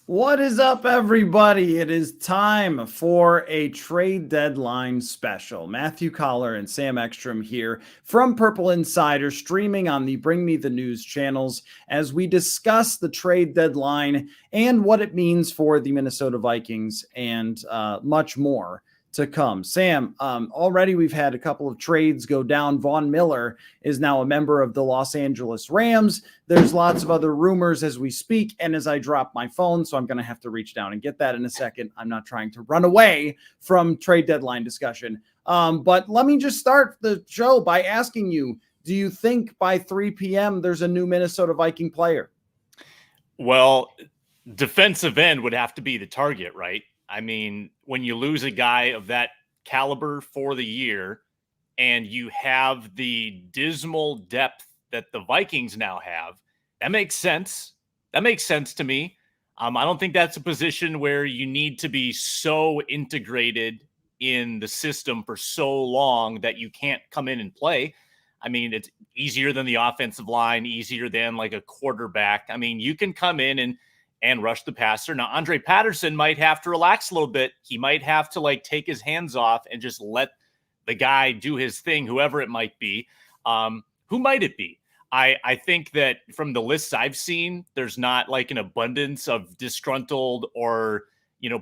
What is up, everybody? It is time for a trade deadline special. Matthew Coller and Sam Ekstrom here from Purple Insider, streaming on the Bring Me the News channels as we discuss the trade deadline and what it means for the Minnesota Vikings and much more to come. Sam, already we've had a couple of trades go down. Von Miller is now a member of the Los Angeles Rams. There's lots of other rumors as we speak and as I drop my phone, so I'm going to have to reach down and get that in a second. I'm not trying to run away from trade deadline discussion. But let me just start the show by asking you, do you think by 3 p.m. there's a new Minnesota Viking player? Well, defensive end would have to be the target, right? I mean, when you lose a guy of that caliber for the year and you have the dismal depth that the Vikings now have, that makes sense. That makes sense to me. I don't think that's a position where you need to be so integrated in the system for so long that you can't come in and play. I mean, it's easier than the offensive line, easier than like a quarterback. I mean, you can come in and rush the passer. Now, Andre Patterson might have to relax a little bit. He might have to take his hands off and just let the guy do his thing, whoever it might be. Who might it be? I think that from the lists I've seen, there's not an abundance of disgruntled or,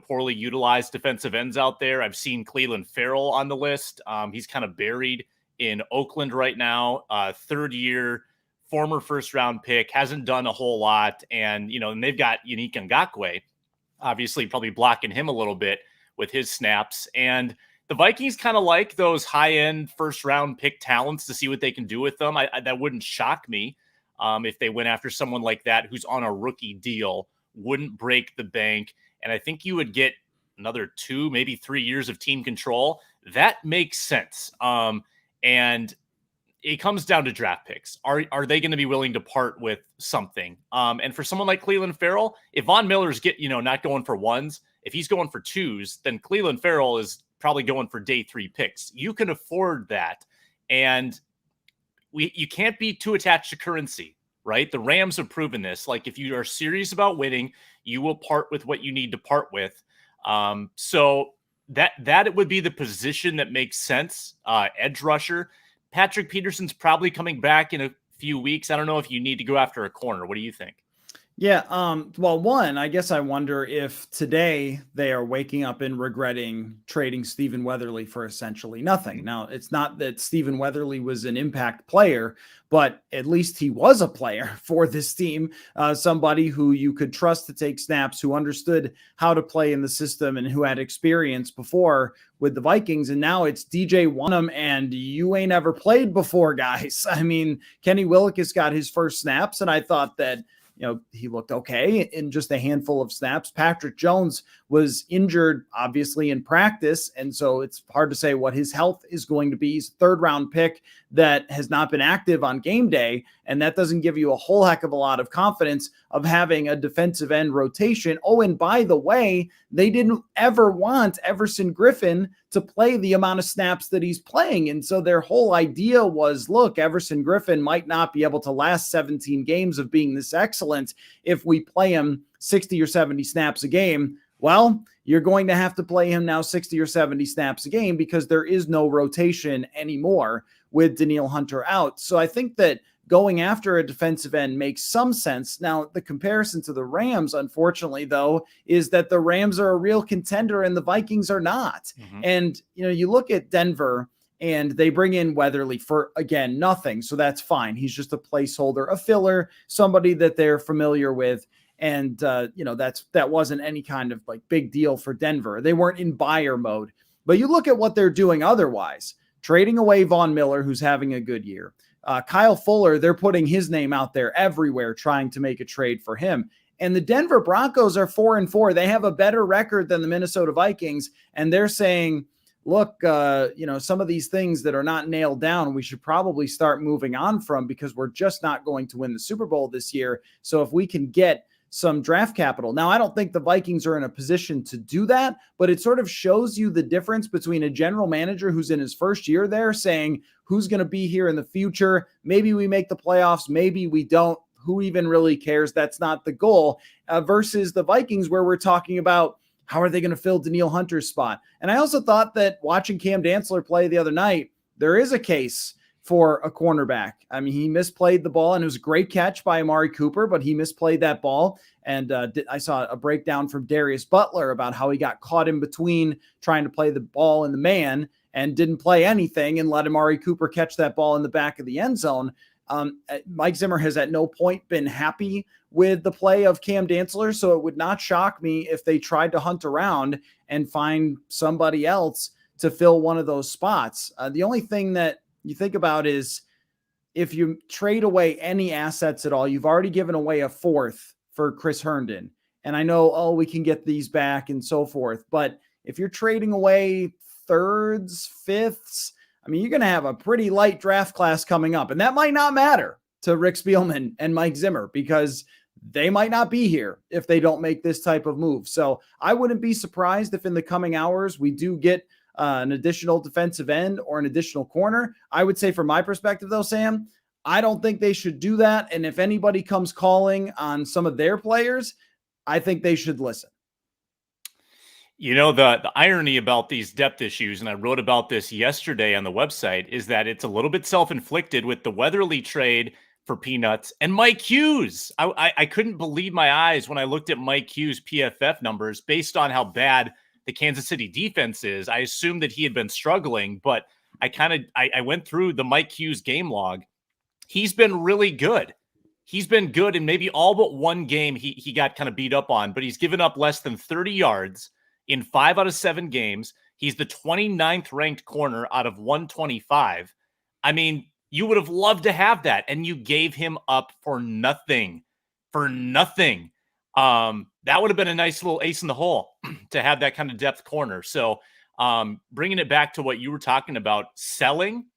poorly utilized defensive ends out there. I've seen Clelin Ferrell on the list. He's kind of buried in Oakland right now, third year, former first-round pick, hasn't done a whole lot, and they've got Yannick Ngakoue, obviously probably blocking him a little bit with his snaps. And the Vikings kind of like those high-end first-round pick talents to see what they can do with them. That wouldn't shock me if they went after someone like that who's on a rookie deal, wouldn't break the bank, and I think you would get another 2, maybe 3 years of team control. That makes sense. And it comes down to draft picks. Are they going to be willing to part with something? And for someone like Clelin Ferrell, if Von Miller's not going for ones, if he's going for twos, then Clelin Ferrell is probably going for day 3 picks. You can afford that. And you can't be too attached to currency, right? The Rams have proven this. If you are serious about winning, you will part with what you need to part with. So that it would be the position that makes sense. Edge rusher. Patrick Peterson's probably coming back in a few weeks. I don't know if you need to go after a corner. What do you think? Yeah. Well, one, I guess I wonder if today they are waking up and regretting trading Stephen Weatherly for essentially nothing. Now, it's not that Stephen Weatherly was an impact player, but at least he was a player for this team, somebody who you could trust to take snaps, who understood how to play in the system and who had experience before with the Vikings. And now it's DJ Wonnum, and you ain't ever played before, guys. I mean, Kenny Willekes got his first snaps, and I thought that he looked okay in just a handful of snaps. Patrick Jones was injured, obviously, in practice, and so it's hard to say what his health is going to be. He's a third-round pick that has not been active on game day, and that doesn't give you a whole heck of a lot of confidence of having a defensive end rotation. Oh, and by the way, they didn't ever want Everson Griffin to play the amount of snaps that he's playing, and so their whole idea was, look, Everson Griffin might not be able to last 17 games of being this excellent if we play him 60 or 70 snaps a game. Well, you're going to have to play him now 60 or 70 snaps a game because there is no rotation anymore with Danielle Hunter out. So I think that going after a defensive end makes some sense. Now, the comparison to the Rams, unfortunately, though, is that the Rams are a real contender and the Vikings are not. Mm-hmm. And, you look at Denver and they bring in Weatherly for, again, nothing. So that's fine. He's just a placeholder, a filler, somebody that they're familiar with. And, that wasn't any kind of big deal for Denver. They weren't in buyer mode. But you look at what they're doing otherwise, trading away Von Miller, who's having a good year. Kyle Fuller, they're putting his name out there everywhere, trying to make a trade for him. And the Denver Broncos are 4-4. They have a better record than the Minnesota Vikings. And they're saying, look, some of these things that are not nailed down, we should probably start moving on from because we're just not going to win the Super Bowl this year. So if we can get some draft capital. Now, I don't think the Vikings are in a position to do that, but it sort of shows you the difference between a general manager who's in his first year there saying, who's going to be here in the future? Maybe we make the playoffs. Maybe we don't. who even really cares? That's not the goal. Versus the Vikings, where we're talking about how are they going to fill Danielle Hunter's spot. And I also thought that watching Cam Dantzler play the other night, there is a case for a cornerback. I mean, he misplayed the ball, and it was a great catch by Amari Cooper, but he misplayed that ball. And I saw a breakdown from Darius Butler about how he got caught in between trying to play the ball and the man and didn't play anything and let Amari Cooper catch that ball in the back of the end zone. Mike Zimmer has at no point been happy with the play of Cam Dantzler, so it would not shock me if they tried to hunt around and find somebody else to fill one of those spots. The only thing that you think about is if you trade away any assets at all, you've already given away a fourth for Chris Herndon. And I know, we can get these back and so forth. But if you're trading away thirds, fifths, I mean, you're going to have a pretty light draft class coming up. And that might not matter to Rick Spielman and Mike Zimmer because they might not be here if they don't make this type of move. So I wouldn't be surprised if in the coming hours we do get an additional defensive end or an additional corner. I would say from my perspective though, Sam, I don't think they should do that. And if anybody comes calling on some of their players, I think they should listen. You know, the irony about these depth issues, and I wrote about this yesterday on the website, is that it's a little bit self-inflicted with the Weatherly trade for peanuts and Mike Hughes. I couldn't believe my eyes when I looked at Mike Hughes' PFF numbers based on how bad the Kansas City defense is. I assumed that he had been struggling, but I went through the Mike Hughes game log. He's been really good. He's been good in maybe all but one game he got kind of beat up on, but he's given up less than 30 yards in 5 out of 7 games. He's the 29th ranked corner out of 125. I mean, you would have loved to have that, and you gave him up for nothing. For nothing. That would have been a nice little ace in the hole to have that kind of depth corner. So bringing it back to what you were talking about, selling,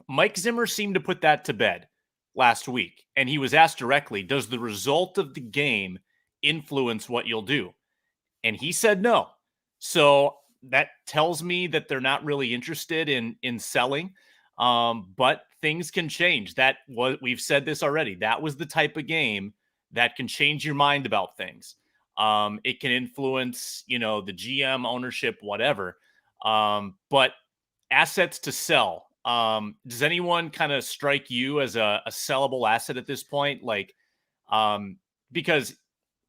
Mike Zimmer seemed to put that to bed last week. And he was asked directly, does the result of the game influence what you'll do? And he said no. So that tells me that they're not really interested in selling. But things can change. We've said this already. That was the type of game that can change your mind about things. It can influence, the GM, ownership, whatever. But assets to sell. Does anyone kind of strike you as a sellable asset at this point? Because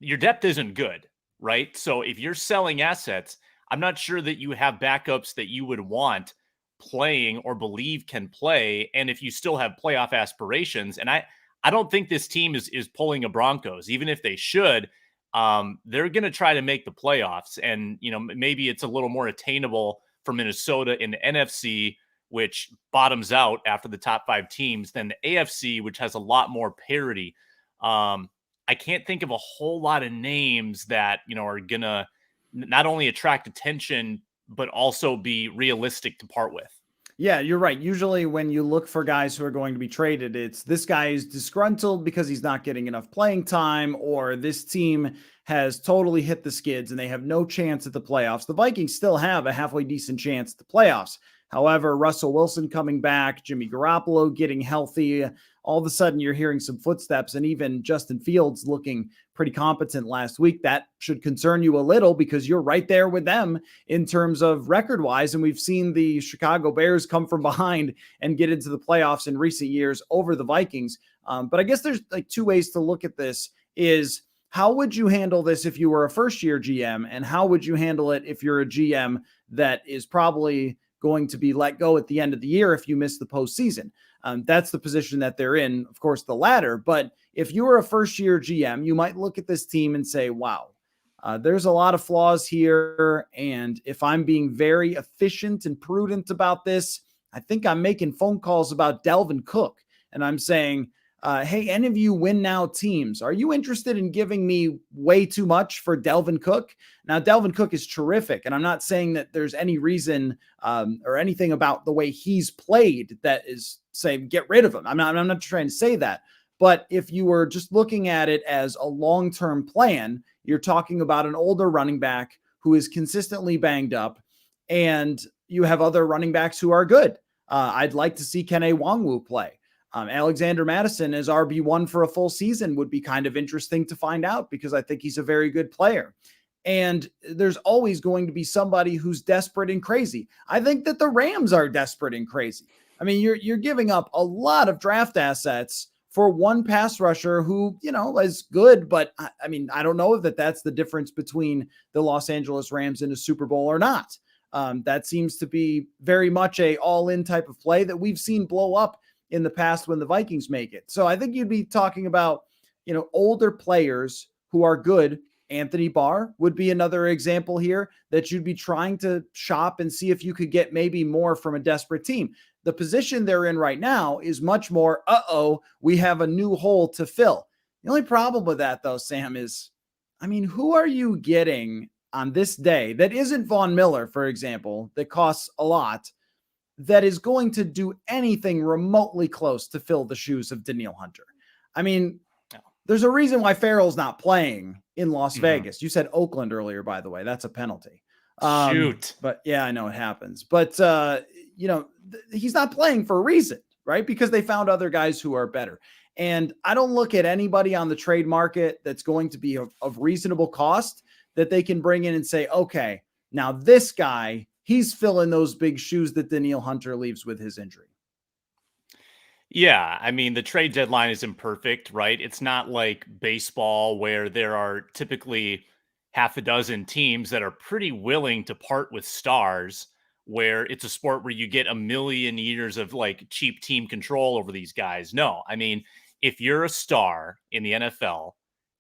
your depth isn't good, right? So if you're selling assets, I'm not sure that you have backups that you would want playing or believe can play. And if you still have playoff aspirations, and I don't think this team is pulling a Broncos, even if they should, they're going to try to make the playoffs. And, maybe it's a little more attainable for Minnesota in the NFC, which bottoms out after the top 5 teams, than the AFC, which has a lot more parity. I can't think of a whole lot of names that, are going to not only attract attention, but also be realistic to part with. Yeah, you're right. Usually when you look for guys who are going to be traded, it's this guy is disgruntled because he's not getting enough playing time, or this team has totally hit the skids and they have no chance at the playoffs. The Vikings still have a halfway decent chance at the playoffs. However, Russell Wilson coming back, Jimmy Garoppolo getting healthy, all of a sudden you're hearing some footsteps, and even Justin Fields looking pretty competent last week. That should concern you a little because you're right there with them in terms of record-wise, and we've seen the Chicago Bears come from behind and get into the playoffs in recent years over the Vikings. But I guess there's 2 ways to look at this. Is how would you handle this if you were a first-year GM, and how would you handle it if you're a GM that is probably going to be let go at the end of the year if you miss the postseason? That's the position that they're in, of course, the latter. But if you were a first-year GM, you might look at this team and say, wow, there's a lot of flaws here. And if I'm being very efficient and prudent about this, I think I'm making phone calls about Dalvin Cook. And I'm saying, hey, any of you win now teams, are you interested in giving me way too much for Dalvin Cook? Now, Dalvin Cook is terrific, and I'm not saying that there's any reason or anything about the way he's played that is saying get rid of him. I'm not trying to say that. But if you were just looking at it as a long-term plan, you're talking about an older running back who is consistently banged up, and you have other running backs who are good. I'd like to see Kene Nwangwu play. Alexander Madison as RB1 for a full season would be kind of interesting to find out, because I think he's a very good player. And there's always going to be somebody who's desperate and crazy. I think that the Rams are desperate and crazy. I mean, you're giving up a lot of draft assets for one pass rusher who, is good, but I mean, I don't know if that's the difference between the Los Angeles Rams and a Super Bowl or not. That seems to be very much a all-in type of play that we've seen blow up in the past when the Vikings make it. So I think you'd be talking about, older players who are good. Anthony Barr would be another example here that you'd be trying to shop and see if you could get maybe more from a desperate team. The position they're in right now is much more, we have a new hole to fill. The only problem with that, though, Sam, is, I mean, who are you getting on this day that isn't Von Miller, for example, that costs a lot, that is going to do anything remotely close to fill the shoes of Danielle Hunter? I mean, there's a reason why Farrell's not playing in Las Vegas. You said Oakland earlier, by the way. That's a penalty. Shoot. But yeah, I know it happens. But, he's not playing for a reason, right? Because they found other guys who are better. And I don't look at anybody on the trade market that's going to be of reasonable cost that they can bring in and say, okay, now this guy, he's filling those big shoes that Danielle Hunter leaves with his injury. Yeah, I mean, the trade deadline is imperfect, right? It's not like baseball where there are typically half a dozen teams that are pretty willing to part with stars, where it's a sport where you get a million years of like cheap team control over these guys. No, I mean, if you're a star in the NFL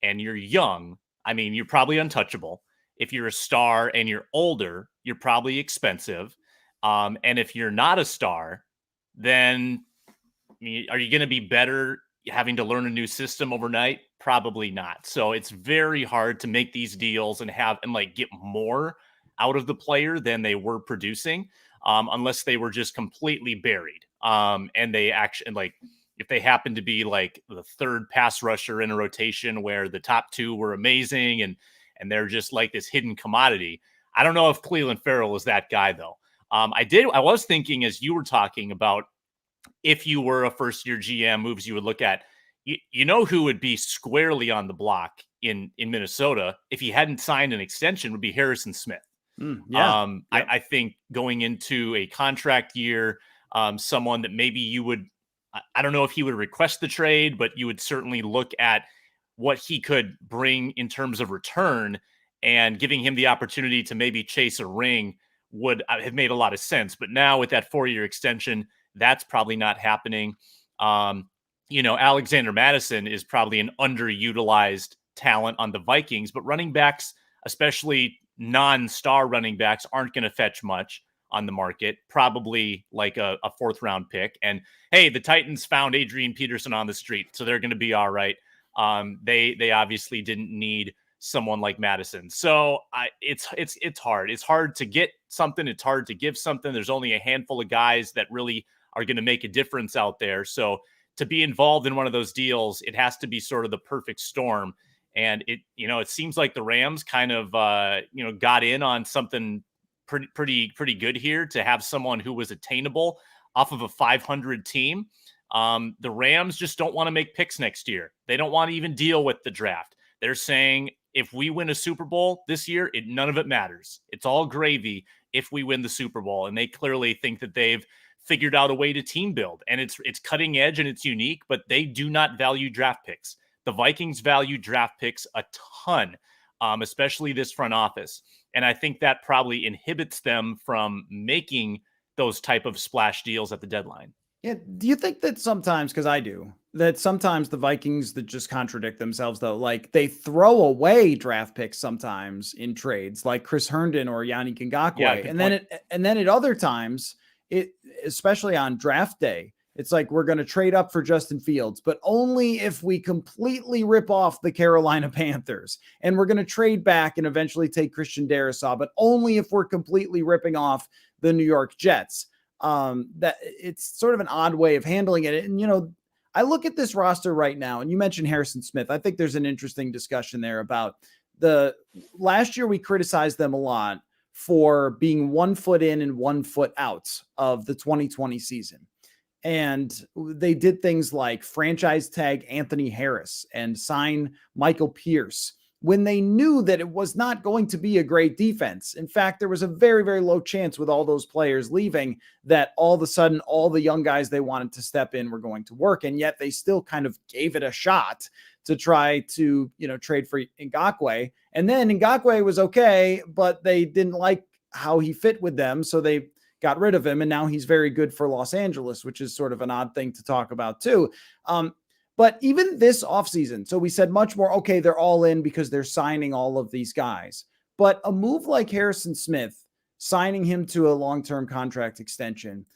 and you're young, I mean, you're probably untouchable. If you're a star and you're older, you're probably expensive. And if you're not a star, then are you going to be better having to learn a new system overnight? Probably not. So it's very hard to make these deals and get more out of the player than they were producing, unless they were just completely buried. And they actually, if they happen to be like the third pass rusher in a rotation where the top two were amazing and they're just like this hidden commodity. I don't know if Cleveland Farrell is that guy though. I was thinking as you were talking about, if you were a first-year GM, moves you would look at, you know who would be squarely on the block in Minnesota if he hadn't signed an extension would be Harrison Smith. I think going into a contract year, someone that maybe you would, I don't know if he would request the trade, but you would certainly look at what he could bring in terms of return, and giving him the opportunity to maybe chase a ring would have made a lot of sense. But now with that 4-year extension, that's probably not happening. Alexander Madison is probably an underutilized talent on the Vikings, but running backs, especially non-star running backs, aren't going to fetch much on the market, probably like a 4th-round pick. And hey, the Titans found Adrian Peterson on the street, so they're going to be all right. They obviously didn't need someone like Madison. So it's hard. It's hard to get something. It's hard to give something. There's only a handful of guys that really are going to make a difference out there. So to be involved in one of those deals, it has to be sort of the perfect storm. And it seems like the Rams kind of, got in on something pretty good here to have someone who was attainable off of a 500 team. The Rams just don't want to make picks next year. They don't want to even deal with the draft. They're saying, if we win a Super Bowl this year, none of it matters. It's all gravy if we win the Super Bowl. And they clearly think that they've figured out a way to team build, and it's cutting edge and it's unique, but they do not value draft picks. The Vikings value draft picks a ton, especially this front office. And I think that probably inhibits them from making those type of splash deals at the deadline. Yeah. Do you think that sometimes, because I do, that sometimes the Vikings that just contradict themselves, though, like they throw away draft picks sometimes in trades, like Chris Herndon or Yannick Ngakoue, Yeah, and then at other times, especially on draft day, it's like, we're going to trade up for Justin Fields, but only if we completely rip off the Carolina Panthers. And we're going to trade back and eventually take Christian Darrisaw, but only if we're completely ripping off the New York Jets. That it's sort of an odd way of handling it. And, I look at this roster right now, and you mentioned Harrison Smith. I think there's an interesting discussion there about last year we criticized them a lot for being 1 foot in and 1 foot out of the 2020 season. And they did things like franchise tag Anthony Harris and sign Michael Pierce when they knew that it was not going to be a great defense. In fact, there was a very, very low chance with all those players leaving that all of a sudden all the young guys they wanted to step in were going to work. And yet they still kind of gave it a shot to try to, trade for Ngakoue. And then Ngakoue was okay, but they didn't like how he fit with them. So they got rid of him. And now he's very good for Los Angeles, which is sort of an odd thing to talk about too. But even this offseason, so we said much more, okay, they're all in because they're signing all of these guys. But a move like Harrison Smith, signing him to a long-term contract extension,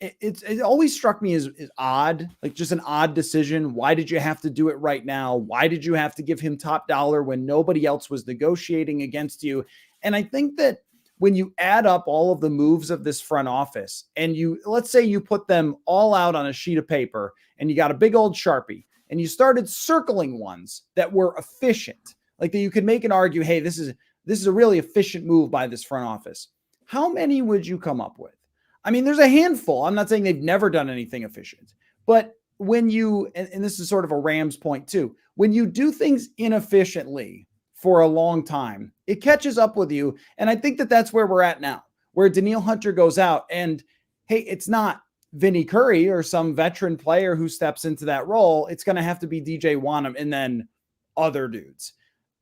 it always struck me as odd, like just an odd decision. Why did you have to do it right now? Why did you have to give him top dollar when nobody else was negotiating against you? And I think that when you add up all of the moves of this front office and let's say you put them all out on a sheet of paper and you got a big old Sharpie and you started circling ones that were efficient, like that you could make and argue, hey, this is a really efficient move by this front office. How many would you come up with? I mean, there's a handful. I'm not saying they've never done anything efficient, but when you, and this is sort of a Rams point too, when you do things inefficiently for a long time, it catches up with you. And I think that that's where we're at now, where Danielle Hunter goes out and, hey, it's not Vinny Curry or some veteran player who steps into that role. It's going to have to be DJ Wanham and then other dudes.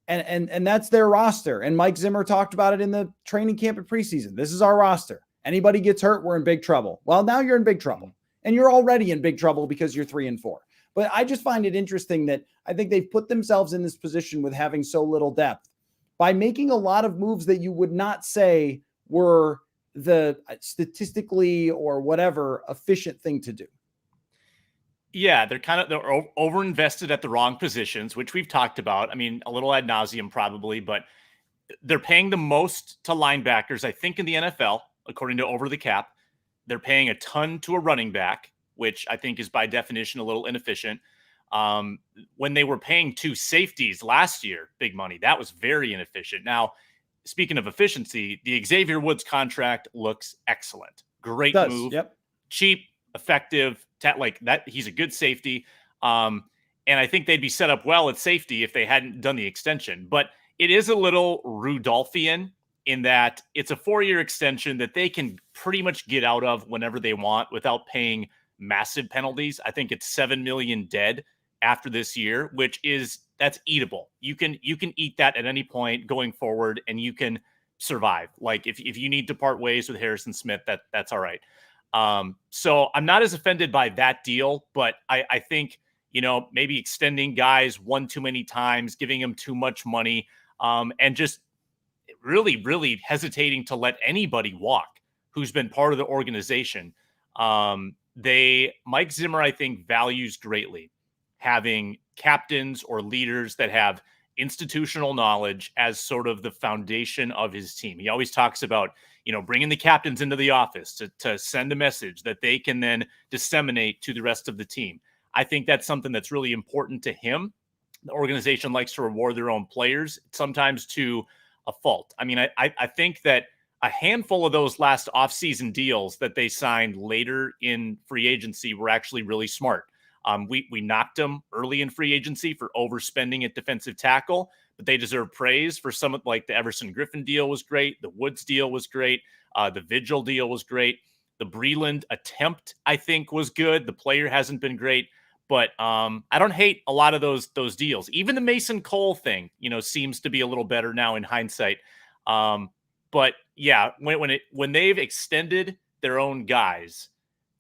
And that's their roster. And Mike Zimmer talked about it in the training camp at preseason. This is our roster. Anybody gets hurt, we're in big trouble. Well, now you're in big trouble. And you're already in big trouble because you're 3-4. But I just find it interesting that I think they've put themselves in this position with having so little depth by making a lot of moves that you would not say were the statistically or whatever efficient thing to do. Yeah, they're over-invested at the wrong positions, which we've talked about. I mean, a little ad nauseum probably, but they're paying the most to linebackers, I think, in the NFL, according to Over the Cap. They're paying a ton to a running back, which I think is by definition a little inefficient. When they were paying 2 safeties last year, big money, that was very inefficient. Now, speaking of efficiency, the Xavier Woods contract looks excellent. Great move. Yep. Cheap, effective, like that. He's a good safety. And I think they'd be set up well at safety if they hadn't done the extension. But it is a little Rudolphian in that it's a 4-year extension that they can pretty much get out of whenever they want without paying massive penalties. I think it's $7 million dead after this year, that's eatable. You can eat that at any point going forward and you can survive. Like if you need to part ways with Harrison Smith, that's all right. So I'm not as offended by that deal, but I think, maybe extending guys one too many times, giving them too much money, and just really, really hesitating to let anybody walk who's been part of the organization. Mike Zimmer, I think, values greatly having captains or leaders that have institutional knowledge as sort of the foundation of his team. He always talks about, bringing the captains into the office to send a message that they can then disseminate to the rest of the team. I think that's something that's really important to him. The organization likes to reward their own players, sometimes to a fault. I mean, I think that a handful of those last offseason deals that they signed later in free agency were actually really smart. We knocked them early in free agency for overspending at defensive tackle, but they deserve praise for some, like the Everson Griffin deal was great. The Woods deal was great. The Vigil deal was great. The Breland attempt, I think, was good. The player hasn't been great, but I don't hate a lot of those deals. Even the Mason Cole thing, seems to be a little better now in hindsight. But yeah, when they've extended their own guys,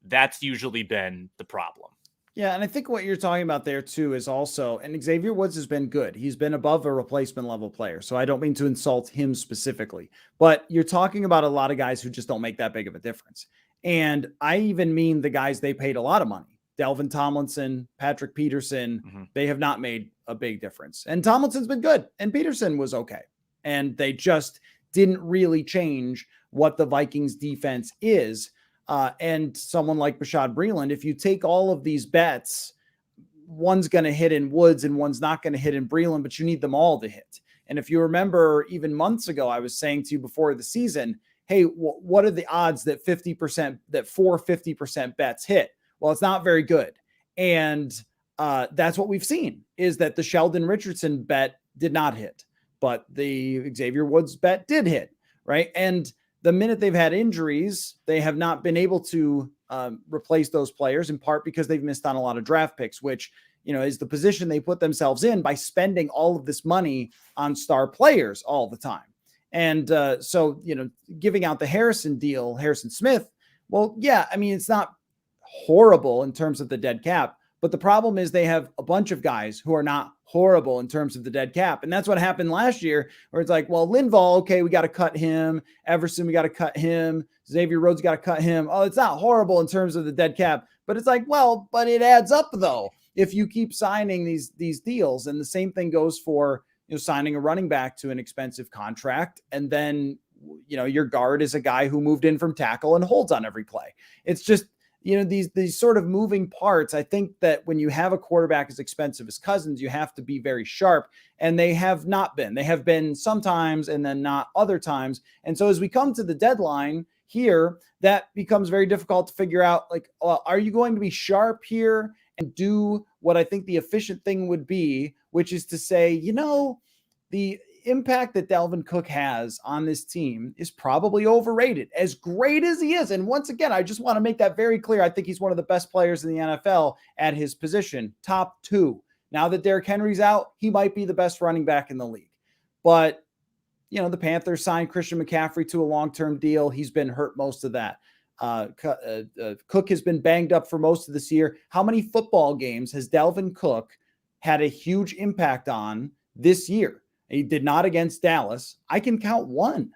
that's usually been the problem. Yeah, and I think what you're talking about there too is also, and Xavier Woods has been good. He's been above a replacement level player. So I don't mean to insult him specifically, but you're talking about a lot of guys who just don't make that big of a difference. And I even mean the guys they paid a lot of money. Delvin Tomlinson, Patrick Peterson, They have not made a big difference. And Tomlinson's been good, and Peterson was okay. And they just didn't really change what the Vikings defense is. And someone like Bashaud Breeland, if you take all of these bets, one's going to hit in Woods and one's not going to hit in Breeland, but you need them all to hit. And if you remember, even months ago, I was saying to you before the season, hey, what are the odds that 50% bets hit? Well, it's not very good. And that's what we've seen, is that the Sheldon Richardson bet did not hit, but the Xavier Woods bet did hit, right? And the minute they've had injuries, they have not been able to replace those players, in part because they've missed on a lot of draft picks, which, is the position they put themselves in by spending all of this money on star players all the time. And so, giving out the Harrison Smith, well, yeah, I mean, it's not horrible in terms of the dead cap, but the problem is they have a bunch of guys who are not horrible in terms of the dead cap. And that's what happened last year, where it's like, well, Linval, okay, we got to cut him. Everson, we got to cut him. Xavier Rhodes got to cut him. Oh, it's not horrible in terms of the dead cap, but it's like, well, but it adds up though, if you keep signing these deals. And the same thing goes for, signing a running back to an expensive contract. And then, your guard is a guy who moved in from tackle and holds on every play. It's just, these sort of moving parts. I think that when you have a quarterback as expensive as Cousins, you have to be very sharp, and they have not been. They have been sometimes and then not other times. And so as we come to the deadline here, that becomes very difficult to figure out, like, are you going to be sharp here and do what I think the efficient thing would be, which is to say, the impact that Dalvin Cook has on this team is probably overrated, as great as he is. And once again, I just want to make that very clear. I think he's one of the best players in the NFL at his position, top 2. Now that Derrick Henry's out, he might be the best running back in the league. But, the Panthers signed Christian McCaffrey to a long-term deal. He's been hurt most of that. Cook has been banged up for most of this year. How many football games has Dalvin Cook had a huge impact on this year? He did not against Dallas. I can count one.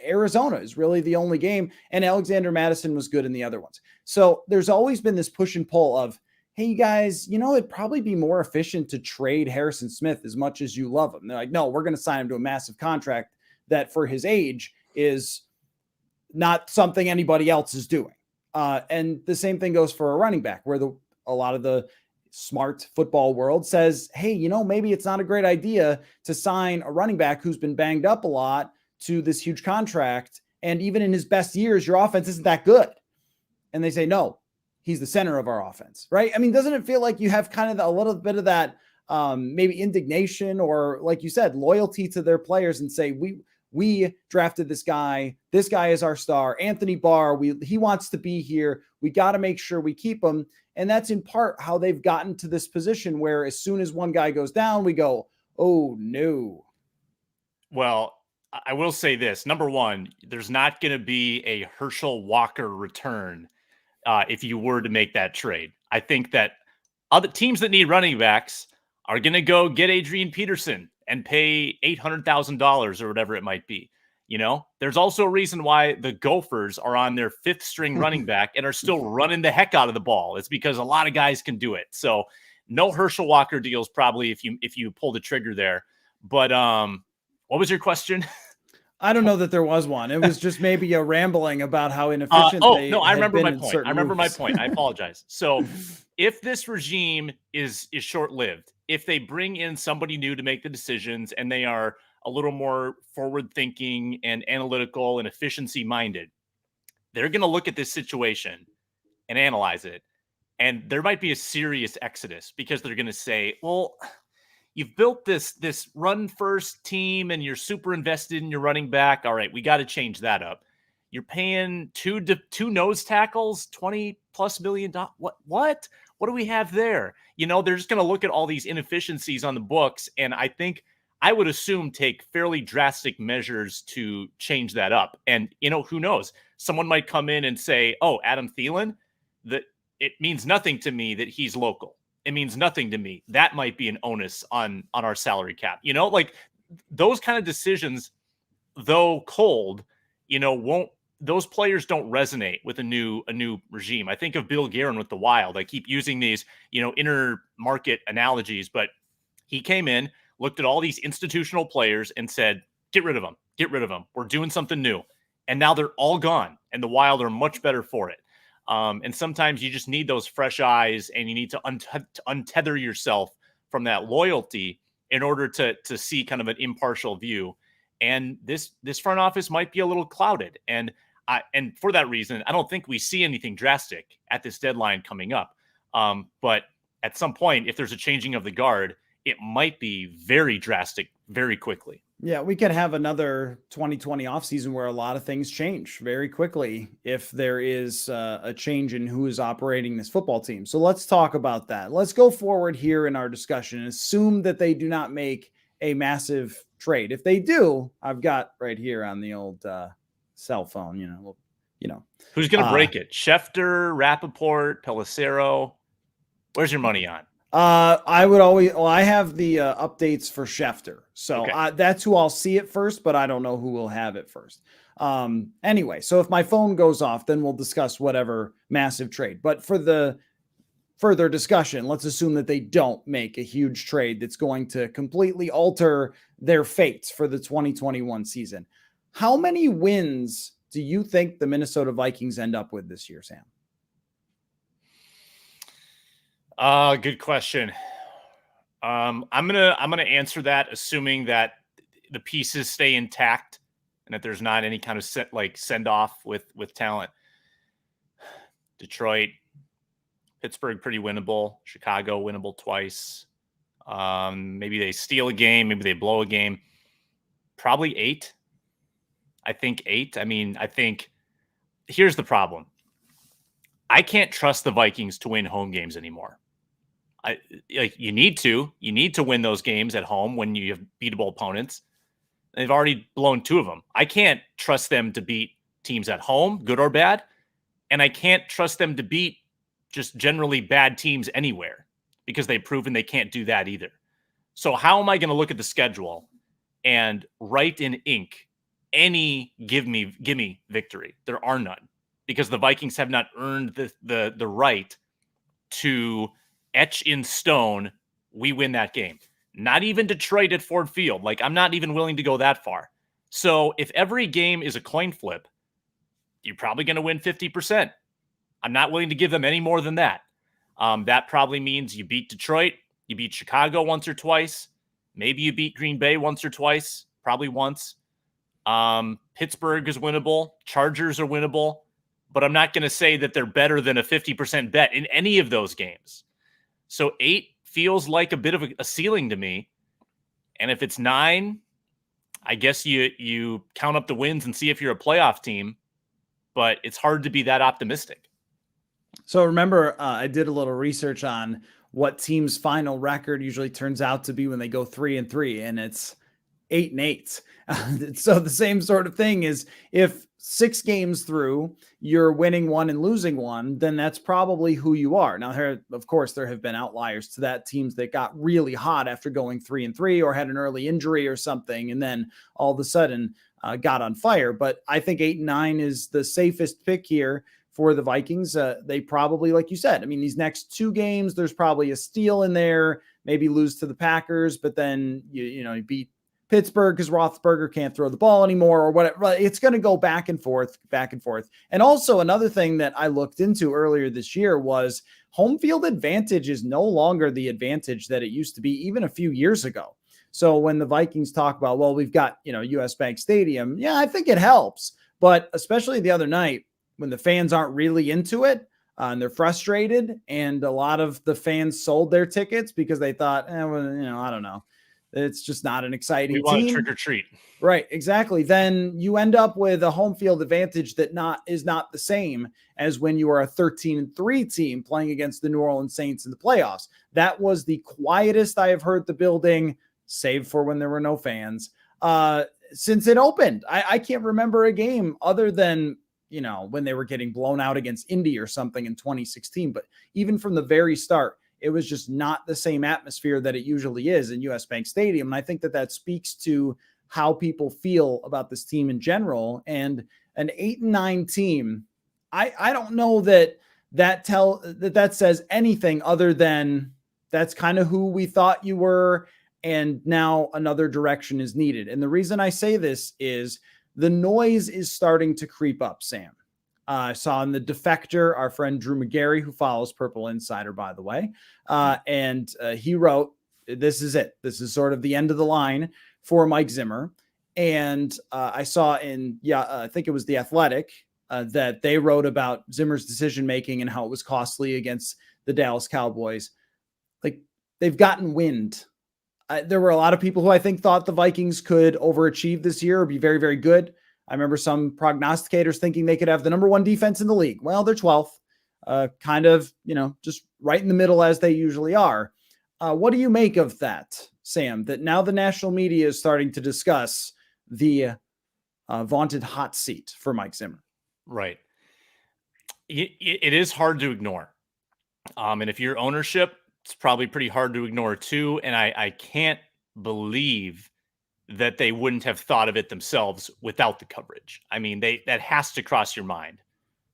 Arizona is really the only game, and Alexander Madison was good in the other ones. So there's always been this push and pull of, hey, you guys, it'd probably be more efficient to trade Harrison Smith as much as you love him. They're like, no, we're going to sign him to a massive contract that for his age is not something anybody else is doing. And the same thing goes for a running back, where a lot of the smart football world says, hey, maybe it's not a great idea to sign a running back who's been banged up a lot to this huge contract. And even in his best years, your offense isn't that good. And they say, no, he's the center of our offense, right? I mean, doesn't it feel like you have kind of a little bit of that maybe indignation, or like you said, loyalty to their players, and say, we drafted this guy. This guy is our star, Anthony Barr. He wants to be here. We got to make sure we keep him. And that's in part how they've gotten to this position, where as soon as one guy goes down, we go, oh no. Well, I will say this. Number one, there's not going to be a Herschel Walker return if you were to make that trade. I think that other teams that need running backs are going to go get Adrian Peterson and pay $800,000 or whatever it might be. There's also a reason why the Gophers are on their 5th string running back and are still running the heck out of the ball. It's because a lot of guys can do it. So no Herschel Walker deals probably if you pull the trigger there. But what was your question? I don't know that there was one. It was just maybe a rambling about how inefficient I remember my point. My point. I apologize. So if this regime is short-lived, if they bring in somebody new to make the decisions and they are a little more forward-thinking and analytical and efficiency-minded, they're going to look at this situation and analyze it. And there might be a serious exodus, because they're going to say, well, you've built this run-first team and you're super invested in your running back. All right, we got to change that up. You're paying two nose tackles, $20+ million. What do we have there? They're just going to look at all these inefficiencies on the books, and I would assume take fairly drastic measures to change that up. And, who knows? Someone might come in and say, oh, Adam Thielen, that it means nothing to me that he's local. It means nothing to me. That might be an onus on our salary cap. Like those kind of decisions, though cold, those players don't resonate with a new regime. I think of Bill Guerin with the Wild. I keep using these, inner market analogies, but he came in, looked at all these institutional players and said, get rid of them. Get rid of them. We're doing something new. And now they're all gone, and the Wild are much better for it. And sometimes you just need those fresh eyes, and you need to untether yourself from that loyalty in order to see kind of an impartial view. And this front office might be a little clouded. And And for that reason, I don't think we see anything drastic at this deadline coming up. But at some point, if there's a changing of the guard, it might be very drastic very quickly. Yeah, we could have another 2020 offseason where a lot of things change very quickly if there is a change in who is operating this football team. So let's talk about that. Let's go forward here in our discussion and assume that they do not make a massive trade. If they do, I've got right here on the old cell phone, Who's going to break it? Schefter, Rappaport, Pelissero. Where's your money on? I have the updates for Schefter. So Okay. that's who I'll see it first, but I don't know who will have it first. Anyway, so if my phone goes off, then we'll discuss whatever massive trade. But for the further discussion, let's assume that they don't make a huge trade that's going to completely alter their fates for the 2021 season. How many wins do you think the Minnesota Vikings end up with this year, Sam? Good question. I'm gonna answer that assuming that the pieces stay intact and that there's not any kind of send off with talent. Detroit, Pittsburgh, pretty winnable. Chicago, winnable twice. Maybe they steal a game. Maybe they blow a game. Probably 8. I think 8. I mean, I think here's the problem. I can't trust the Vikings to win home games anymore. You need to win those games at home when you have beatable opponents. They've already blown 2 of them. I can't trust them to beat teams at home, good or bad. And I can't trust them to beat just generally bad teams anywhere because they've proven they can't do that either. So how am I going to look at the schedule and write in ink any gimme victory? There are none because the Vikings have not earned the right to etch in stone, we win that game. Not even Detroit at Ford Field. Like, I'm not even willing to go that far. So if every game is a coin flip, you're probably going to win 50%. I'm not willing to give them any more than that. That probably means you beat Detroit, you beat Chicago once or twice. Maybe you beat Green Bay once or twice, probably once. Pittsburgh is winnable. Chargers are winnable. But I'm not going to say that they're better than a 50% bet in any of those games. So 8 feels like a bit of a ceiling to me. And if it's 9, I guess you count up the wins and see if you're a playoff team. But it's hard to be that optimistic. So remember, I did a little research on what teams' final record usually turns out to be when they go 3-3, and it's 8-8. So the same sort of thing is if 6 games through you're winning 1 and losing 1, then that's probably who you are. Now, of course, there have been outliers to that, teams that got really hot after going 3-3 or had an early injury or something, and then all of a sudden got on fire. But I think 8-9 is the safest pick here for the Vikings. They probably, like you said, I mean, these next 2 games, there's probably a steal in there, maybe lose to the Packers, but then you beat Pittsburgh because Roethlisberger can't throw the ball anymore or whatever. It's going to go back and forth. And also another thing that I looked into earlier this year was home field advantage is no longer the advantage that it used to be even a few years ago. So when the Vikings talk about, well, we've got, US Bank Stadium. Yeah, I think it helps. But especially the other night when the fans aren't really into it and they're frustrated, and a lot of the fans sold their tickets because they thought, I don't know. It's just not an exciting team. We want a trick or treat. Right, exactly. Then you end up with a home field advantage that is not the same as when you are a 13-3 team playing against the New Orleans Saints in the playoffs. That was the quietest I have heard the building, save for when there were no fans, since it opened. I can't remember a game other than, when they were getting blown out against Indy or something in 2016. But even from the very start, it was just not the same atmosphere that it usually is in US Bank Stadium. And I think that speaks to how people feel about this team in general. And an 8-9 team, I don't know that says anything other than that's kind of who we thought you were. And now another direction is needed. And the reason I say this is the noise is starting to creep up, Sam. I saw in the Defector, our friend Drew McGarry, who follows Purple Insider, by the way, and he wrote, this is it. This is sort of the end of the line for Mike Zimmer. And I saw I think it was The Athletic, that they wrote about Zimmer's decision-making and how it was costly against the Dallas Cowboys. Like, they've gotten wind. There were a lot of people who I think thought the Vikings could overachieve this year or be very, very good. I remember some prognosticators thinking they could have the number 1 defense in the league. Well, they're 12th, kind of, just right in the middle as they usually are. What do you make of that, Sam, that now the national media is starting to discuss the vaunted hot seat for Mike Zimmer? Right. It is hard to ignore. And if you're ownership, it's probably pretty hard to ignore too. And I can't believe that they wouldn't have thought of it themselves without the coverage. I mean, that has to cross your mind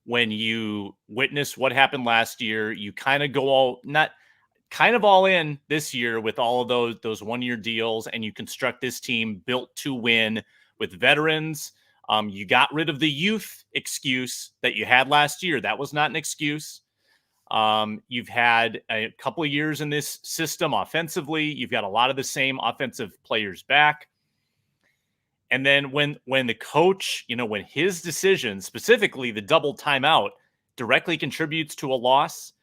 when you witness what happened last year. You kind of go all in this year with all of those 1-year deals, and you construct this team built to win with veterans. You got rid of the youth excuse that you had last year. That was not an excuse. You've had a couple of years in this system offensively. You've got a lot of the same offensive players back. And then when the coach, when his decision, specifically the double timeout, directly contributes to a loss,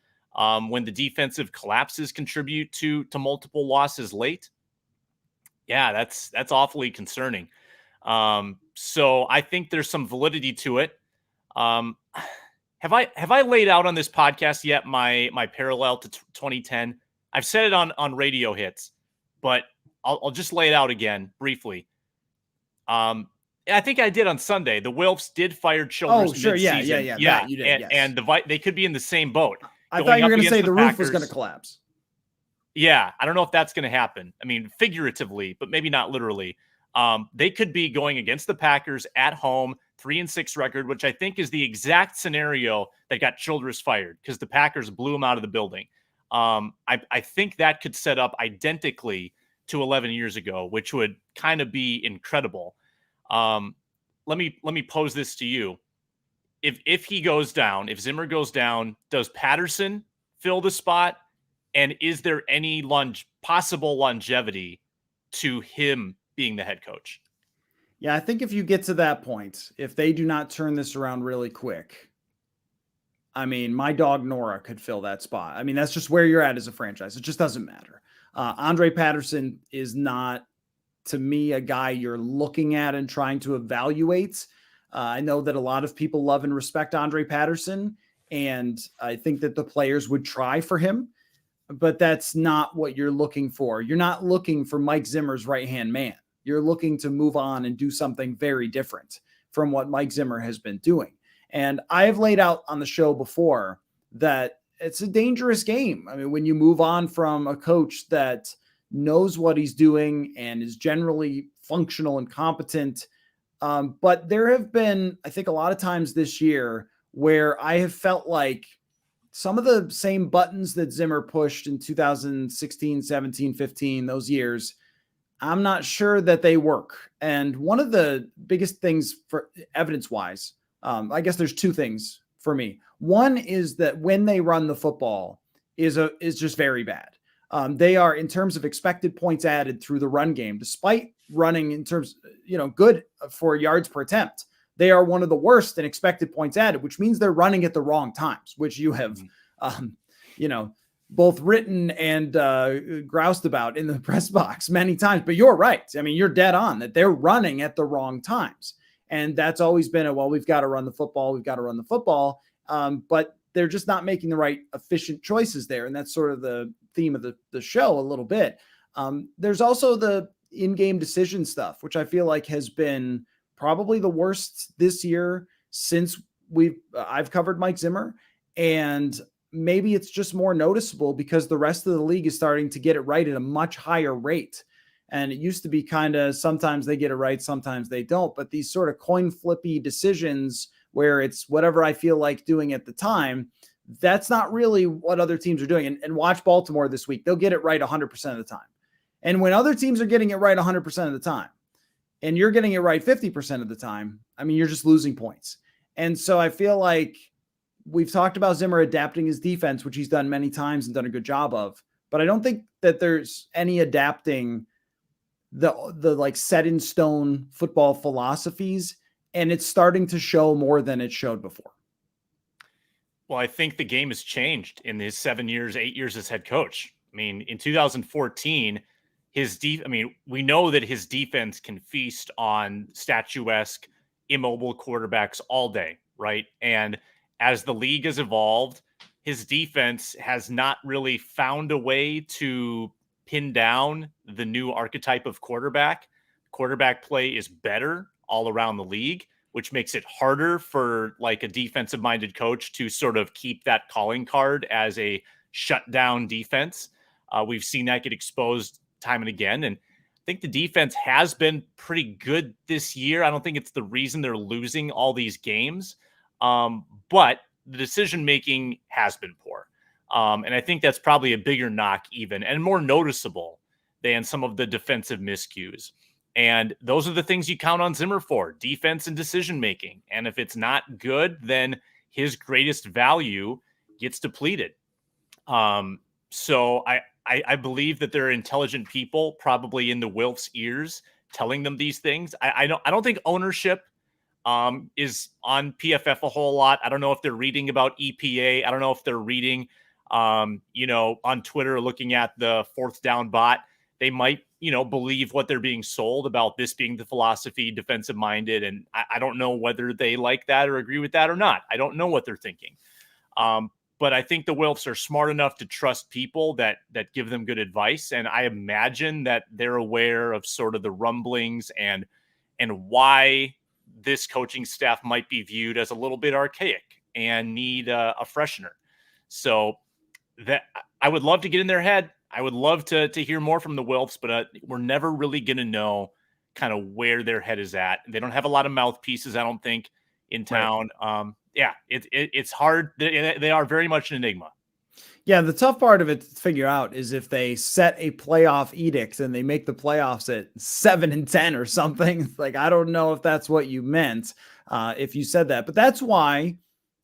when the defensive collapses contribute to multiple losses late, yeah, that's awfully concerning. So I think there's some validity to it. Have I laid out on this podcast yet my parallel to 2010? I've said it on radio hits, but I'll just lay it out again briefly. I think I did on Sunday. The Wilfs did fire Childress. Oh, sure. Mid-season. Yeah. You did, and they could be in the same boat. I thought you were going to say the roof was going to collapse. Yeah, I don't know if that's going to happen. I mean, figuratively, but maybe not literally. They could be going against the Packers at home, 3-6 record, which I think is the exact scenario that got Childress fired because the Packers blew him out of the building. I think that could set up identically to 11 years ago, which would kind of be incredible. Let me pose this to you. If he goes down, if Zimmer goes down, does Patterson fill the spot? And is there any possible longevity to him being the head coach? Yeah, I think if you get to that point, if they do not turn this around really quick, I mean, my dog Nora could fill that spot. I mean, that's just where you're at as a franchise. It just doesn't matter. Andre Patterson is not, to me, a guy you're looking at and trying to evaluate. I know that a lot of people love and respect Andre Patterson, and I think that the players would try for him, but that's not what you're looking for. You're not looking for Mike Zimmer's right-hand man. You're looking to move on and do something very different from what Mike Zimmer has been doing. And I have laid out on the show before that it's a dangerous game. I mean, when you move on from a coach that knows what he's doing and is generally functional and competent. But there have been, I think, a lot of times this year where I have felt like some of the same buttons that Zimmer pushed in 2016, 17, 15, those years, I'm not sure that they work. And one of the biggest things for evidence-wise, I guess there's two things for me. One is that when they run the football is just very bad. They are, in terms of expected points added through the run game, despite running in terms, good for yards per attempt, they are one of the worst in expected points added, which means they're running at the wrong times, which you have, both written and groused about in the press box many times. But you're right. I mean, you're dead on that they're running at the wrong times. And that's always been we've got to run the football. We've got to run the football. But they're just not making the right efficient choices there. And that's sort of the theme of the show a little bit. There's also the in-game decision stuff, which I feel like has been probably the worst this year since I've covered Mike Zimmer. And maybe it's just more noticeable because the rest of the league is starting to get it right at a much higher rate. And it used to be kind of sometimes they get it right, sometimes they don't. But these sort of coin flippy decisions where it's whatever I feel like doing at the time, that's not really what other teams are doing. And watch Baltimore this week. They'll get it right 100% of the time. And when other teams are getting it right 100% of the time, and you're getting it right 50% of the time, I mean, you're just losing points. And so I feel like we've talked about Zimmer adapting his defense, which he's done many times and done a good job of. But I don't think that there's any adapting the like set in stone football philosophies and it's starting to show more than it showed before. Well, I think the game has changed in his 7 years, 8 years as head coach. I mean, in 2014, we know that his defense can feast on statuesque, immobile quarterbacks all day, right? And as the league has evolved, his defense has not really found a way to pin down the new archetype of quarterback. Quarterback play is better all around the league, which makes it harder for like a defensive minded coach to sort of keep that calling card as a shutdown defense. We've seen that get exposed time and again. And I think the defense has been pretty good this year. I don't think it's the reason they're losing all these games. But the decision-making has been poor. And I think that's probably a bigger knock even and more noticeable than some of the defensive miscues. And those are the things you count on Zimmer for, defense and decision-making. And if it's not good, then his greatest value gets depleted. So I believe that there are intelligent people probably in the Wilfs' ears telling them these things. I don't think ownership is on PFF a whole lot. I don't know if they're reading about EPA. I don't know if they're reading, on Twitter, looking at the fourth down bot. They might, believe what they're being sold about this being the philosophy, defensive minded. And I don't know whether they like that or agree with that or not. I don't know what they're thinking. But I think the Wilfs are smart enough to trust people that give them good advice. And I imagine that they're aware of sort of the rumblings and why this coaching staff might be viewed as a little bit archaic and need a freshener. So that I would love to get in their head. I would love to hear more from the Wilfs, but we're never really going to know kind of where their head is at. They don't have a lot of mouthpieces, I don't think, in town. Right. It's hard. They are very much an enigma. Yeah, the tough part of it to figure out is if they set a playoff edict and they make the playoffs at 7-10 or something. Like, I don't know if that's what you meant if you said that. But that's why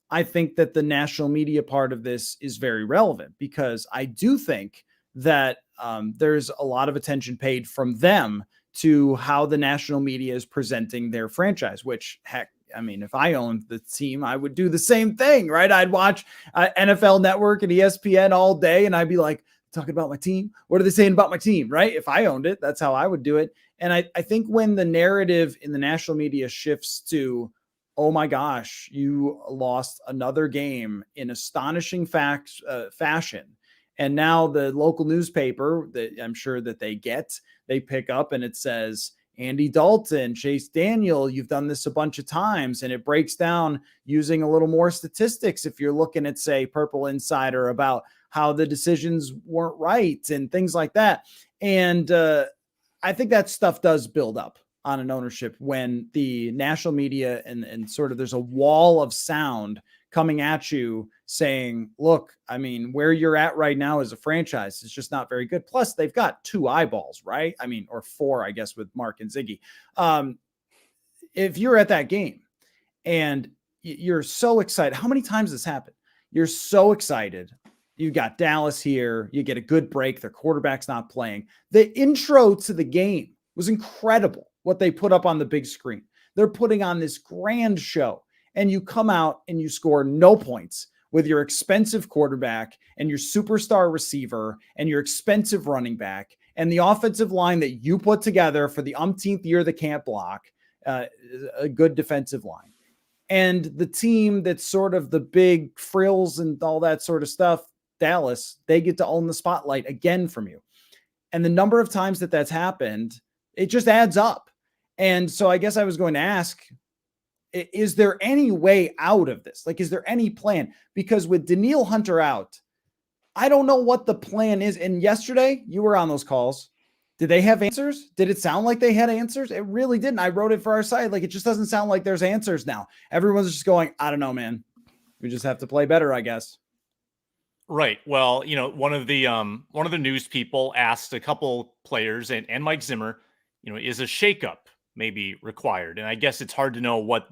I think that the national media part of this is very relevant, because I do think that there's a lot of attention paid from them to how the national media is presenting their franchise, which, heck, I mean, if I owned the team, I would do the same thing, right? I'd watch NFL Network and ESPN all day, and I'd be like, talking about my team. What are they saying about my team, right? If I owned it, that's how I would do it. And I think when the narrative in the national media shifts to, oh my gosh, you lost another game in astonishing fashion, and now the local newspaper that I'm sure that they pick up and it says, Andy Dalton, Chase Daniel, you've done this a bunch of times. And it breaks down using a little more statistics if you're looking at, say, Purple Insider, about how the decisions weren't right and things like that. And I think that stuff does build up on an ownership when the national media and sort of there's a wall of sound coming at you saying, look, I mean, where you're at right now as a franchise is just not very good. Plus, they've got 2 eyeballs, right? I mean, or 4, I guess, with Mark and Ziggy. If you're at that game and you're so excited, how many times this happened? You're so excited. You got Dallas here. You get a good break. Their quarterback's not playing. The intro to the game was incredible, what they put up on the big screen. They're putting on this grand show. And you come out and you score no points with your expensive quarterback and your superstar receiver and your expensive running back and the offensive line that you put together for the umpteenth year that can't block, a good defensive line. And the team that's sort of the big frills and all that sort of stuff, Dallas, they get to own the spotlight again from you. And the number of times that that's happened, it just adds up. And so I guess I was going to ask, is there any way out of this? Like, is there any plan? Because with Danielle Hunter out, I don't know what the plan is. And yesterday, you were on those calls. Did they have answers? Did it sound like they had answers? It really didn't. I wrote it for our site. Like, it just doesn't sound like there's answers now. Everyone's just going, I don't know, man. We just have to play better, I guess. Right. Well, one of the news people asked a couple players and Mike Zimmer, is a shakeup maybe required? And I guess it's hard to know what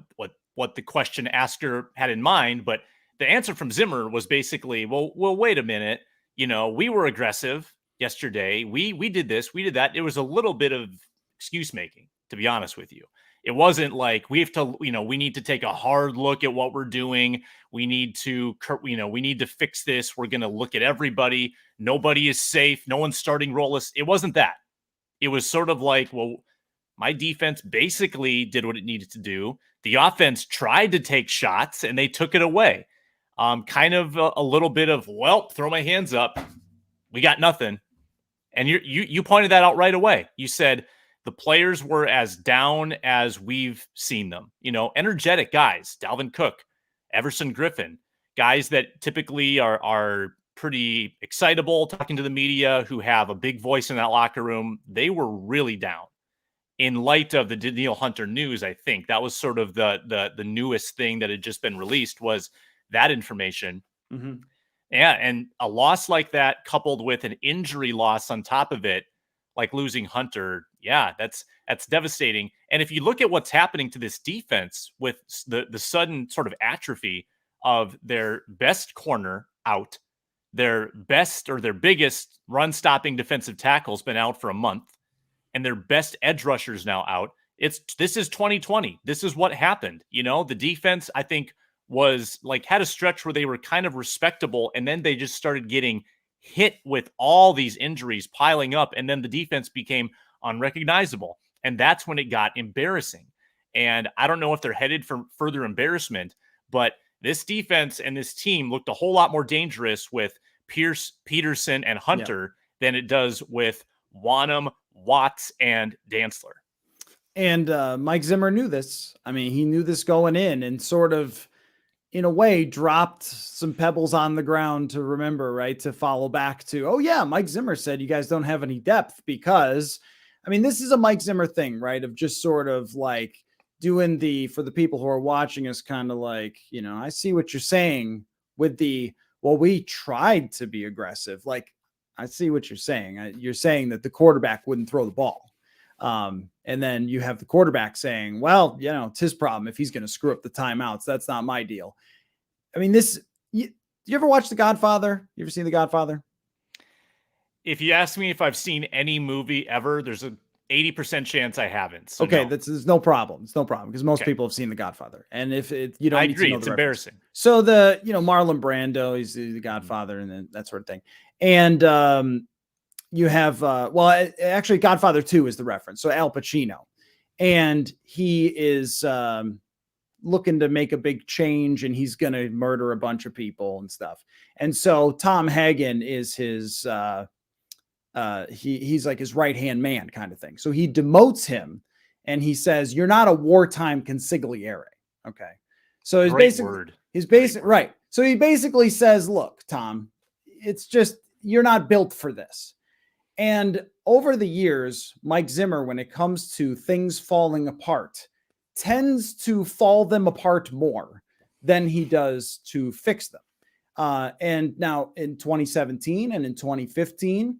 the question asker had in mind, but the answer from Zimmer was basically, well, wait a minute. We were aggressive yesterday. We did this, we did that. It was a little bit of excuse making, to be honest with you. It wasn't like we have to, we need to take a hard look at what we're doing. We need to, we need to fix this. We're going to look at everybody. Nobody is safe. No one's starting rollless. It wasn't that. It was sort of like, well, my defense basically did what it needed to do. The offense tried to take shots and they took it away. Kind of a little bit of, well, throw my hands up. We got nothing. And you pointed that out right away. You said the players were as down as we've seen them. Energetic guys, Dalvin Cook, Everson Griffin, guys that typically are pretty excitable, talking to the media, who have a big voice in that locker room. They were really down. In light of the Danielle Hunter news, I think that was sort of the newest thing that had just been released, was that information. Mm-hmm. Yeah, and a loss like that coupled with an injury loss on top of it, like losing Hunter, yeah, that's devastating. And if you look at what's happening to this defense with the sudden sort of atrophy of their best corner out, their best or their biggest run-stopping defensive tackle's been out for a month, and their best edge rushers now out. This is 2020. This is what happened. The defense, I think, was like, had a stretch where they were kind of respectable, and then they just started getting hit with all these injuries piling up, and then the defense became unrecognizable. And that's when it got embarrassing. And I don't know if they're headed for further embarrassment, but this defense and this team looked a whole lot more dangerous with Pierce, Peterson, and Hunter than it does with Wanham, Watts, and Dantzler. And Mike Zimmer knew this. I mean, he knew this going in, and sort of, in a way, dropped some pebbles on the ground to remember, right? To follow back to, oh yeah, Mike Zimmer said you guys don't have any depth, because, I mean, this is a Mike Zimmer thing, right? Of just sort of like doing for the people who are watching us, kind of like, I see what you're saying with well, we tried to be aggressive. Like, I see what you're saying. You're saying that the quarterback wouldn't throw the ball. And then you have the quarterback saying, well, it's his problem if he's going to screw up the timeouts. That's not my deal. I mean, you ever watch The Godfather? You ever seen The Godfather? If you ask me if I've seen any movie ever, there's a 80% chance I haven't. So okay. No. There's no problem. It's no problem, because most people have seen The Godfather. And if you don't, I need agree. to know It's the embarrassing. reference. So Marlon Brando, he's the Godfather, and then that sort of thing. And, you have, actually Godfather 2 is the reference. So Al Pacino, and he is looking to make a big change, and he's going to murder a bunch of people and stuff. And so Tom Hagen is his, he's like his right-hand man kind of thing. So he demotes him, and he says, you're not a wartime consigliere. Okay. So he's basically, right. So he basically says, look, Tom, it's just, you're not built for this. And over the years, Mike Zimmer, when it comes to things falling apart, tends to fall them apart more than he does to fix them. And now in 2017 and in 2015,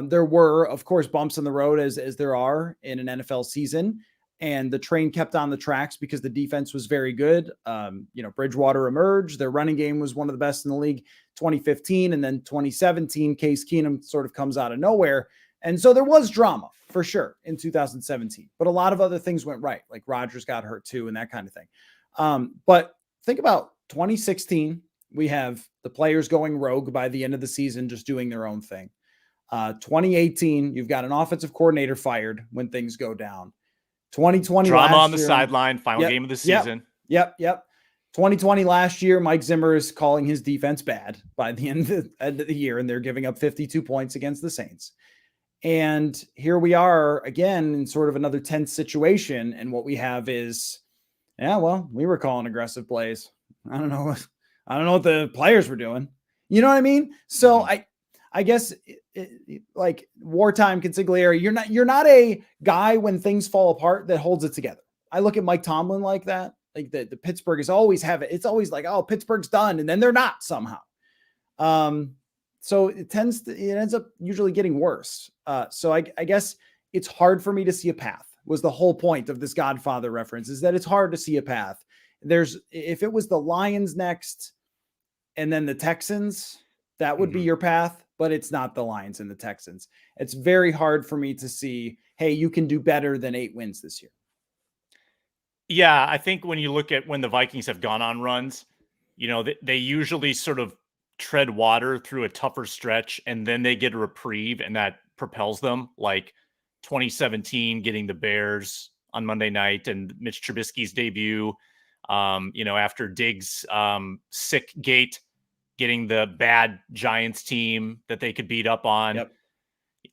there were, of course, bumps in the road as there are in an NFL season. And the train kept on the tracks because the defense was very good. Bridgewater emerged. Their running game was one of the best in the league, 2015. And then 2017, Case Keenum sort of comes out of nowhere. And so there was drama for sure in 2017. But a lot of other things went right. Like Rodgers got hurt too and that kind of thing. But think about 2016. We have the players going rogue by the end of the season, just doing their own thing. 2018, you've got an offensive coordinator fired when things go down. 2020 drama on the sideline, final game of the season. Yep. 2020 last year, Mike Zimmer is calling his defense bad by the end of the year, and they're giving up 52 points against the Saints. And here we are again in sort of another tense situation. And what we have is, we were calling aggressive plays. I don't know what the players were doing. You know what I mean? So I guess like wartime consigliere, you're not a guy when things fall apart that holds it together. I look at Mike Tomlin like that. Like the Pittsburgh is always have it. It's always like, oh, Pittsburgh's done. And then they're not somehow. So it ends up usually getting worse. So I guess it's hard for me to see a path, was the whole point of this Godfather reference, is that it's hard to see a path. If it was the Lions next and then the Texans, that would be your path, but it's not the Lions and the Texans. It's very hard for me to see, hey, you can do better than 8 wins this year. Yeah, I think when you look at when the Vikings have gone on runs, they usually sort of tread water through a tougher stretch and then they get a reprieve and that propels them, like 2017 getting the Bears on Monday night and Mitch Trubisky's debut, after Diggs' sick gate, getting the bad Giants team that they could beat up on. Yep.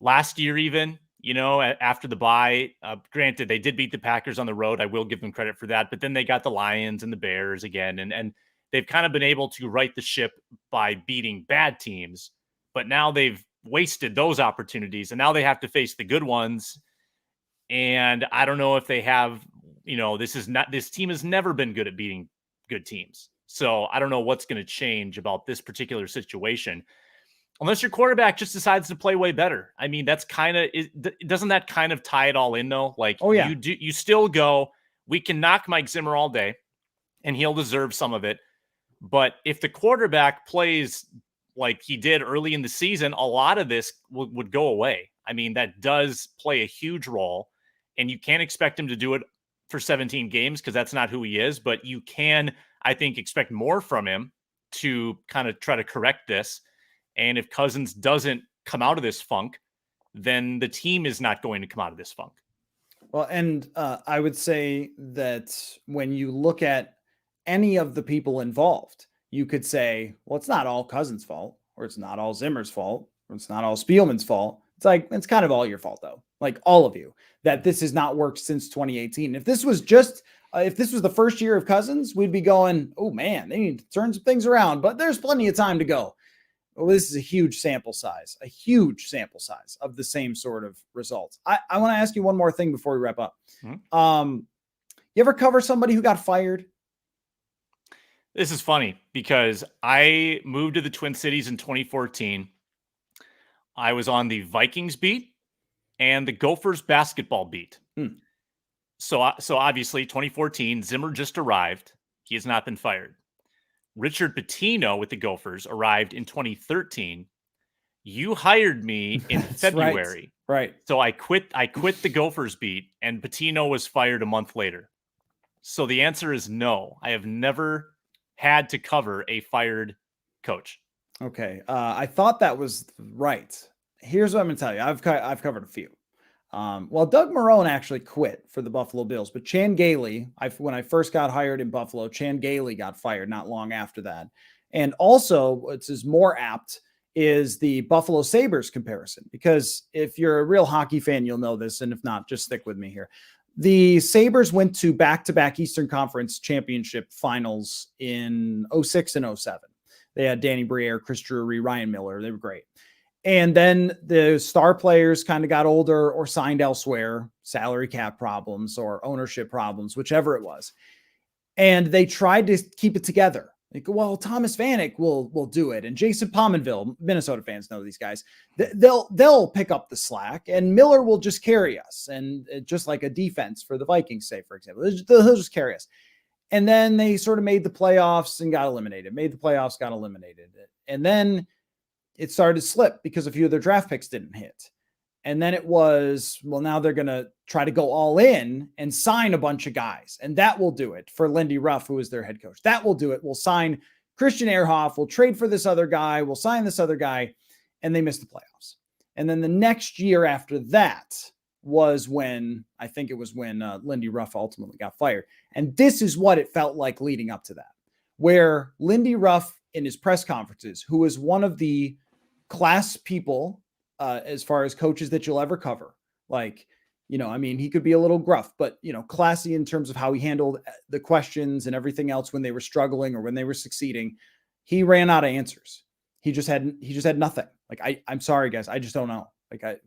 Last year, even, after the bye, granted, they did beat the Packers on the road. I will give them credit for that. But then they got the Lions and the Bears again. And they've kind of been able to right the ship by beating bad teams. But now they've wasted those opportunities. And now they have to face the good ones. And I don't know if they have, this team has never been good at beating good teams. So I don't know what's going to change about this particular situation. Unless your quarterback just decides to play way better. I mean, that's kind of, doesn't that kind of tie it all in though? Like, oh, yeah. you still go, we can knock Mike Zimmer all day and he'll deserve some of it. But if the quarterback plays like he did early in the season, a lot of this would go away. I mean, that does play a huge role and you can't expect him to do it for 17 games because that's not who he is. But you can, I think, expect more from him to kind of try to correct this. And if Cousins doesn't come out of this funk, then the team is not going to come out of this funk. Well, and I would say that when you look at any of the people involved, you could say, well, it's not all Cousins' fault, or it's not all Zimmer's fault, or it's not all Spielman's fault. It's like, it's kind of all your fault, though. Like all of you, that this has not worked since 2018. If this was just, if this was the first year of Cousins, we'd be going, oh man, they need to turn some things around, but there's plenty of time to go. Well, this is a huge sample size of the same sort of results. I want to ask you one more thing before we wrap up. Mm-hmm. You ever cover somebody who got fired? This is funny because I moved to the Twin Cities in 2014. I was on the Vikings beat and the Gophers basketball beat. So obviously 2014, Zimmer just arrived. He has not been fired. Richard Pitino with the Gophers arrived in 2013. You hired me in February. Right. So I quit the Gophers beat and Pitino was fired a month later. So the answer is no. I have never had to cover a fired coach. Okay. I thought that was right. Here's what I'm going to tell you. I've covered a few. Well, Doug Marrone actually quit for the Buffalo Bills, but Chan Gailey, when I first got hired in Buffalo, Chan Gailey got fired not long after that. And also, what's is more apt is the Buffalo Sabres comparison, because if you're a real hockey fan, you'll know this. And if not, just stick with me here. The Sabres went to back-to-back Eastern Conference Championship finals in 06 and 07. They had Danny Briere, Chris Drury, Ryan Miller. They were great. And then the star players kind of got older or signed elsewhere, salary cap problems or ownership problems, whichever it was. And they tried to keep it together. Like, well, Thomas Vanek will do it. And Jason Pominville, Minnesota fans know these guys. They'll pick up the slack and Miller will just carry us. And just like a defense for the Vikings, say, for example, he'll just carry us. And then they sort of made the playoffs and got eliminated, And then it started to slip because a few of their draft picks didn't hit. And then it was, well, now they're going to try to go all in and sign a bunch of guys. And that will do it for Lindy Ruff, who is their head coach. That will do it. We'll sign Christian Ehrhoff. We'll trade for this other guy. We'll sign this other guy. And they missed the playoffs. And then the next year after that was when, I think it was when Lindy Ruff ultimately got fired. And this is what it felt like leading up to that, where Lindy Ruff in his press conferences, who was one of the class people as far as coaches that you'll ever cover. Like, I mean, he could be a little gruff, but, classy in terms of how he handled the questions and everything else when they were struggling or when they were succeeding. He ran out of answers. He just had nothing. Like, I'm sorry, guys. I just don't know. Like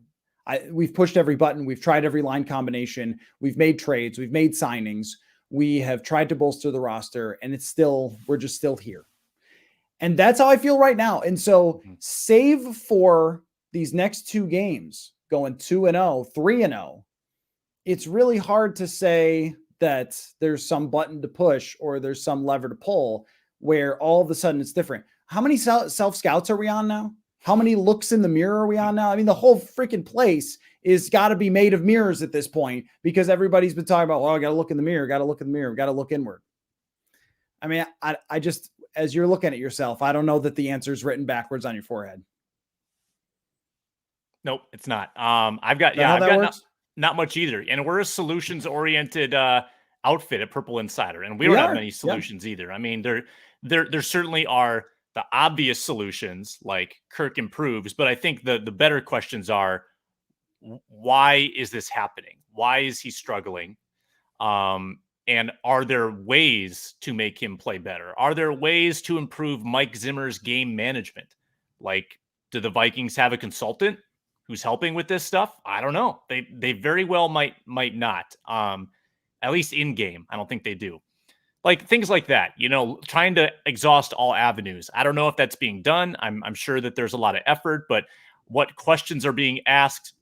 we've pushed every button. We've tried every line combination. We've made trades. We've made signings. We have tried to bolster the roster and we're just still here. And that's how I feel right now. And so save for these next two games going 2-0, 3-0, it's really hard to say that there's some button to push or there's some lever to pull where all of a sudden it's different. How many self-scouts are we on now? How many looks in the mirror are we on now? I mean, the whole freaking place is got to be made of mirrors at this point, because everybody's been talking about, well, I got to look in the mirror, got to look in the mirror, got to look inward. I mean, I just, as you're looking at yourself, I don't know that the answer is written backwards on your forehead. Nope, it's not. I've got not much either. And we're a solutions oriented outfit at Purple Insider, and we don't have many solutions either. I mean, there certainly are the obvious solutions like Kirk improves, but I think the better questions are, why is this happening? Why is he struggling? And are there ways to make him play better? Are there ways to improve Mike Zimmer's game management? Like, do the Vikings have a consultant who's helping with this stuff? I don't know. They very well might not. At least in game, I don't think they do. Like things like that, trying to exhaust all avenues. I don't know if that's being done. I'm sure that there's a lot of effort, but what questions are being asked?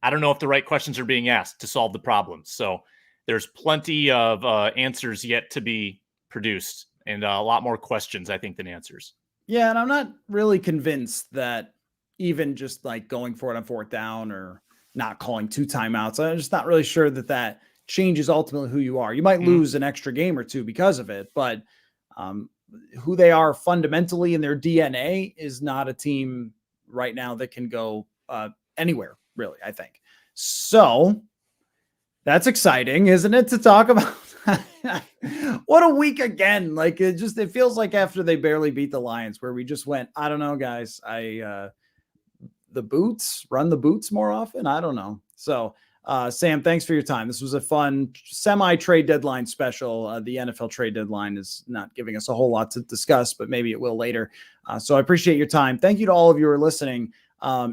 I don't know if the right questions are being asked to solve the problems. So there's plenty of answers yet to be produced, and a lot more questions, I think, than answers. Yeah, and I'm not really convinced that even just like going for it on 4th down or not calling 2 timeouts, I'm just not really sure that changes ultimately who you are. You might lose an extra game or 2 because of it, but who they are fundamentally in their DNA is not a team right now that can go anywhere, really, I think. So that's exciting, isn't it, to talk about? What a week again. Like it feels like after they barely beat the Lions, where we just went, I don't know, guys. Run the boots more often. I don't know. So Sam, thanks for your time. This was a fun semi-trade deadline special. The NFL trade deadline is not giving us a whole lot to discuss, but maybe it will later. So I appreciate your time. Thank you to all of you who are listening.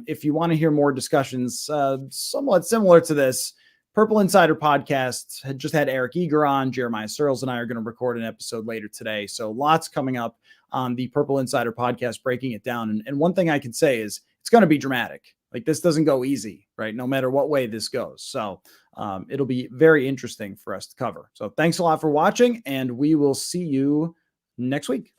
If you want to hear more discussions somewhat similar to this, Purple Insider Podcast had just had Eric Eager on. Jeremiah Searles and I are going to record an episode later today. So lots coming up on the Purple Insider Podcast, breaking it down. And one thing I can say is it's going to be dramatic. Like this doesn't go easy, right? No matter what way this goes. So it'll be very interesting for us to cover. So thanks a lot for watching, and we will see you next week.